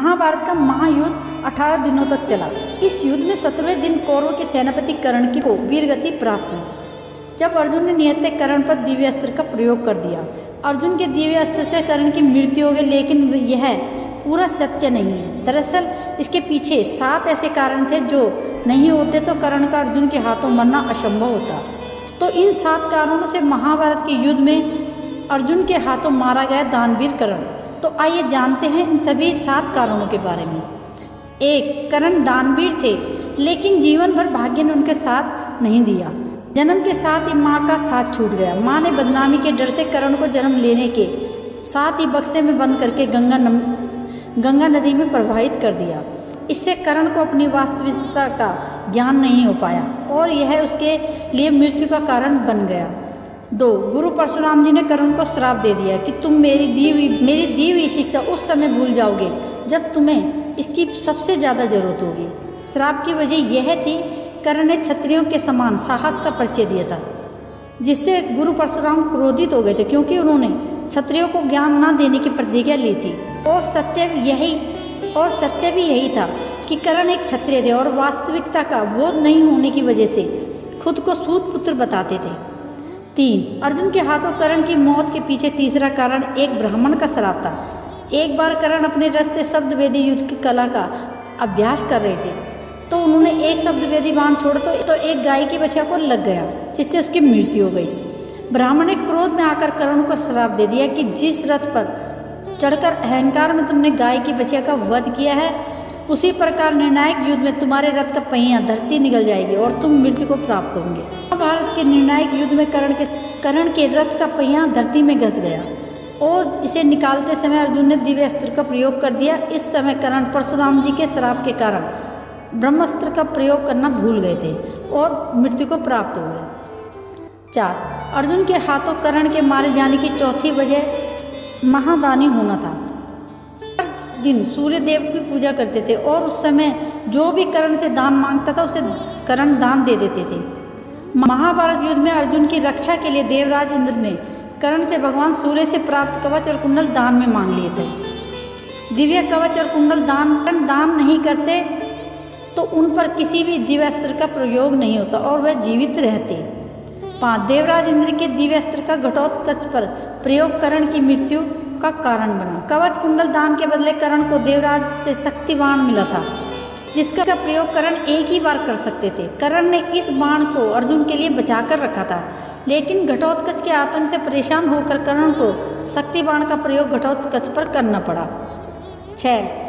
महाभारत का महायुद्ध 18 दिनों तक चला। इस युद्ध में 17वें दिन कौरवों के सेनापति कर्ण को वीरगति प्राप्त हुई। जब अर्जुन ने नियत कर्ण पर दिव्य अस्त्र का प्रयोग कर दिया। अर्जुन के दिव्य अस्त्र से कर्ण की मृत्यु हो गई, लेकिन यह पूरा सत्य नहीं है। दरअसल इसके पीछे 7 ऐसे कारण थे जो नहीं होते तो कर्ण का अर्जुन के हाथों मरना असंभव होता। तो इन 7 कारणों से महाभारत के युद्ध में अर्जुन के हाथों मारा गया दानवीर कर्ण। तो आइए जानते हैं इन सभी 7 कारणों के बारे में। 1. कर्ण दानवीर थे, लेकिन जीवन भर भाग्य ने उनके साथ नहीं दिया। जन्म के साथ ही माँ का साथ छूट गया। माँ ने बदनामी के डर से कर्ण को जन्म लेने के साथ ही बक्से में बंद करके गंगा नदी में प्रवाहित कर दिया। इससे कर्ण को अपनी वास्तविकता का ज्ञान नहीं हो पाया और यह उसके लिए मृत्यु का कारण बन गया। 2. गुरु परशुराम जी ने कर्ण को श्राप दे दिया कि तुम मेरी दी हुई शिक्षा उस समय भूल जाओगे जब तुम्हें इसकी सबसे ज़्यादा जरूरत होगी। श्राप की वजह यह थी कर्ण ने क्षत्रियों के समान साहस का परिचय दिया था, जिससे गुरु परशुराम क्रोधित हो गए थे, क्योंकि उन्होंने क्षत्रियों को ज्ञान न देने की प्रतिज्ञा ली थी। और सत्य भी यही था कि कर्ण एक क्षत्रिय थे और वास्तविकता का बोध नहीं होने की वजह से खुद को सूत पुत्र बताते थे। 3. अर्जुन के हाथों कर्ण की मौत के पीछे तीसरा कारण एक ब्राह्मण का श्राप था। एक बार कर्ण अपने रथ से शब्दवेदी युद्ध की कला का अभ्यास कर रहे थे, तो उन्होंने एक शब्दवेदी बाण छोड़ा तो एक गाय की बछिया को लग गया, जिससे उसकी मृत्यु हो गई। ब्राह्मण ने क्रोध में आकर कर्ण को श्राप दे दिया कि जिस रथ पर चढ़कर अहंकार में तुमने गाय की बछिया का वध किया है, उसी प्रकार निर्णायक युद्ध में तुम्हारे रथ का पहिया धरती निगल जाएगी और तुम मृत्यु को प्राप्त होंगे। महाभारत के निर्णायक युद्ध में कर्ण के रथ का पहिया धरती में घस गया और इसे निकालते समय अर्जुन ने दिव्य अस्त्र का प्रयोग कर दिया। इस समय कर्ण परशुराम जी के श्राप के कारण ब्रह्मास्त्र का प्रयोग करना भूल गए थे और मृत्यु को प्राप्त हो गए। 4. अर्जुन के हाथों कर्ण के मारे जाने की चौथी वजह महादानी होना था। हर दिन सूर्य देव की पूजा करते थे और उस समय जो भी कर्ण से दान मांगता था उसे कर्ण दान दे देते थे। महाभारत युद्ध में अर्जुन की रक्षा के लिए देवराज इंद्र ने कर्ण से भगवान सूर्य से प्राप्त कवच और कुंडल दान में मांग लिए थे। दिव्य कवच और कुंडल दान नहीं करते तो उन पर किसी भी दिव्य अस्त्र का प्रयोग नहीं होता और वह जीवित रहते। 5. देवराज इंद्र के दिव्य अस्त्र का घटोत्कच पर प्रयोग कर्ण की मृत्यु का कारण बना। कवच कुंडल दान के बदले कर्ण को देवराज से शक्ति बाण मिला था, जिसका प्रयोग कर्ण एक ही बार कर सकते थे। कर्ण ने इस बाण को अर्जुन के लिए बचाकर रखा था, लेकिन घटोत्कच के आतंक से परेशान होकर कर्ण को शक्ति बाण का प्रयोग घटोत्कच पर करना पड़ा। 6.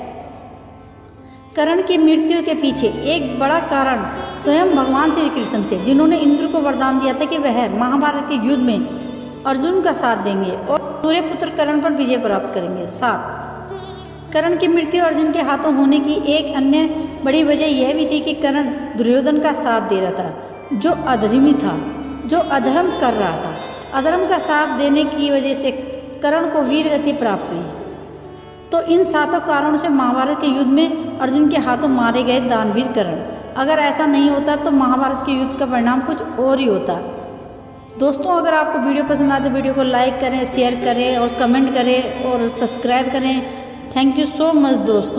कर्ण की मृत्यु के पीछे एक बड़ा कारण स्वयं भगवान श्री कृष्ण थे, जिन्होंने इंद्र को वरदान दिया था कि वह महाभारत के युद्ध में अर्जुन का साथ देंगे और सूर्यपुत्र कर्ण पर विजय प्राप्त करेंगे। 7. कर्ण की मृत्यु अर्जुन के हाथों होने की एक अन्य बड़ी वजह यह भी थी कि कर्ण दुर्योधन का साथ दे रहा था, जो अधर्मी था, जो अधर्म कर रहा था। अधर्म का साथ देने की वजह से कर्ण को वीरगति प्राप्त हुई। तो इन 7 कारणों से महाभारत के युद्ध में अर्जुन के हाथों मारे गए दानवीर कर्ण। अगर ऐसा नहीं होता तो महाभारत के युद्ध का परिणाम कुछ और ही होता। दोस्तों, अगर आपको वीडियो पसंद आए तो वीडियो को लाइक करें, शेयर करें और कमेंट करें और सब्सक्राइब करें। थैंक यू सो मच दोस्तों।